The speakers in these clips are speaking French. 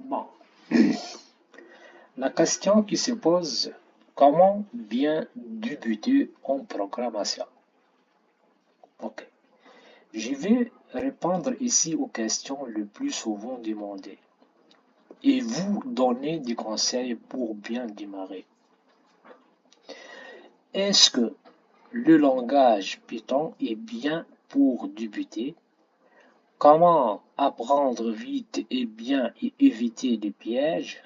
Bon, la question qui se pose, comment bien débuter en programmation? Ok. Je vais répondre ici aux questions les plus souvent demandées et vous donner des conseils pour bien démarrer. Est-ce que le langage Python est bien pour débuter? Comment apprendre vite et bien et éviter les pièges?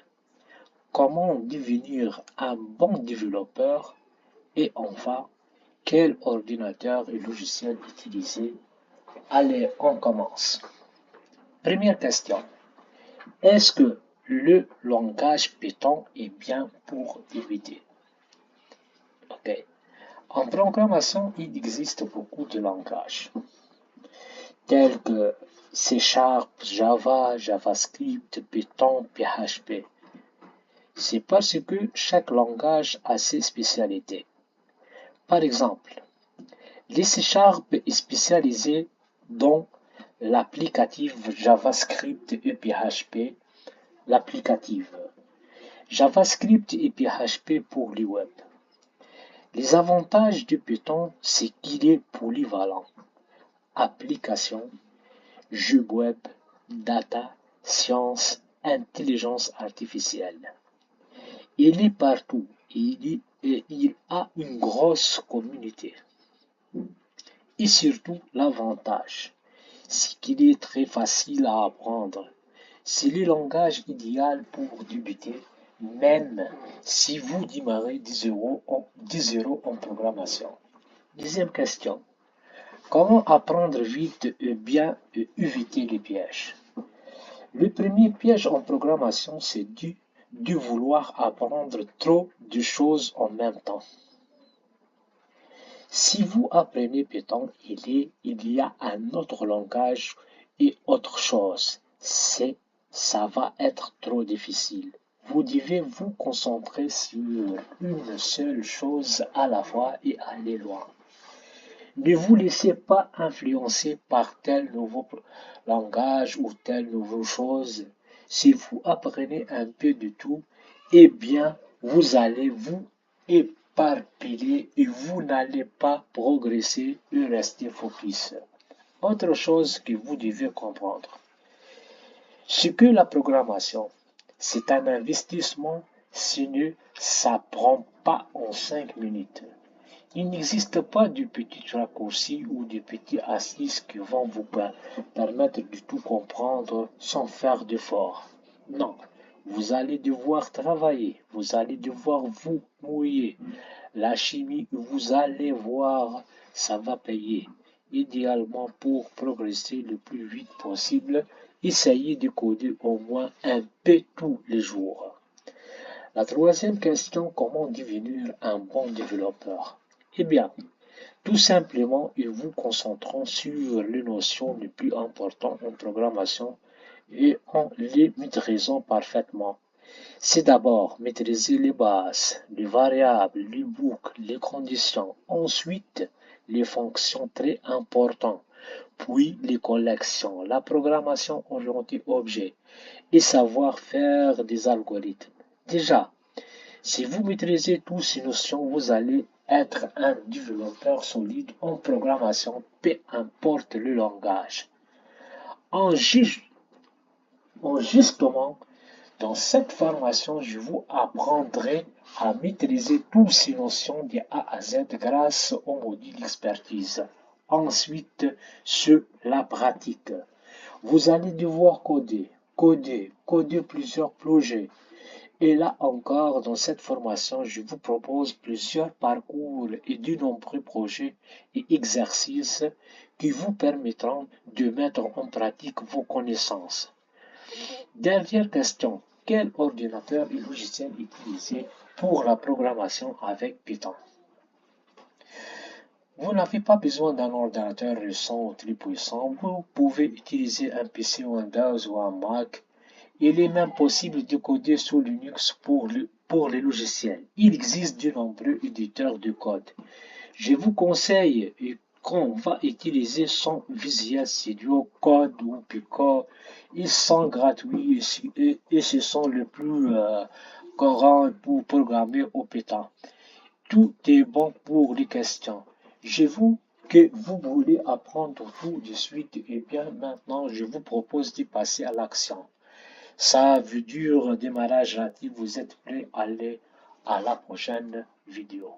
Comment devenir un bon développeur? Et enfin, quel ordinateur et logiciel utiliser? Allez, on commence. Première question. Est-ce que le langage Python est bien pour débuter? Ok. En programmation, il existe beaucoup de langages, tels que C#, Java, JavaScript, Python, PHP. C'est parce que chaque langage a ses spécialités. Par exemple, le C# est spécialisé dans l'applicatif JavaScript et PHP, l'applicative JavaScript et PHP pour le web. Les avantages du Python, c'est qu'il est polyvalent. Application, jeux web, data, science, intelligence artificielle. Il est partout et il a une grosse communauté. Et surtout, l'avantage, c'est qu'il est très facile à apprendre. C'est le langage idéal pour débuter, même si vous démarrez de zéro en programmation. Deuxième question. Comment apprendre vite et bien et éviter les pièges? Le premier piège en programmation, c'est de vouloir apprendre trop de choses en même temps. Si vous apprenez Python, il y a un autre langage et autre chose. Ça va être trop difficile. Vous devez vous concentrer sur une seule chose à la fois et aller loin. Ne vous laissez pas influencer par tel nouveau langage ou telle nouvelle chose. Si vous apprenez un peu de tout, eh bien, vous allez vous éparpiller et vous n'allez pas progresser et rester focus. Autre chose que vous devez comprendre, c'est que la programmation, c'est un investissement, sinon ça ne prend pas en 5 minutes. Il n'existe pas de petits raccourcis ou de petits astuces qui vont vous permettre de tout comprendre sans faire d'efforts. Non, vous allez devoir travailler, vous allez devoir vous mouiller. La chimie, vous allez voir, ça va payer. Idéalement, pour progresser le plus vite possible, essayez de coder au moins un peu tous les jours. La troisième question, comment devenir un bon développeur? Eh bien, tout simplement, en vous concentrant sur les notions les plus importantes en programmation et en les maîtrisant parfaitement. C'est d'abord maîtriser les bases, les variables, les boucles, les conditions, ensuite les fonctions très importantes, puis les collections, la programmation orientée objet et savoir faire des algorithmes. Déjà, si vous maîtrisez toutes ces notions, vous allez être un développeur solide en programmation, peu importe le langage. Justement, dans cette formation, je vous apprendrai à maîtriser toutes ces notions de A à Z grâce au module expertise. Ensuite, sur la pratique. Vous allez devoir coder plusieurs projets. Et là encore, dans cette formation, je vous propose plusieurs parcours et de nombreux projets et exercices qui vous permettront de mettre en pratique vos connaissances. Dernière question. Quel ordinateur et logiciel utiliser pour la programmation avec Python? Vous n'avez pas besoin d'un ordinateur récent ou très puissant. Vous pouvez utiliser un PC Windows ou un Mac. Il est même possible de coder sous Linux pour les logiciels. Il existe de nombreux éditeurs de code. Je vous conseille qu'on va utiliser sont Visual Studio Code ou Pico. Ils sont gratuits et ce sont les plus courants pour programmer au Python. Tout est bon pour les questions. Je vous que vous voulez apprendre tout de suite, et bien maintenant je vous propose de passer à l'action. Ça veut dire démarrage rapide, vous êtes prêts à aller à la prochaine vidéo.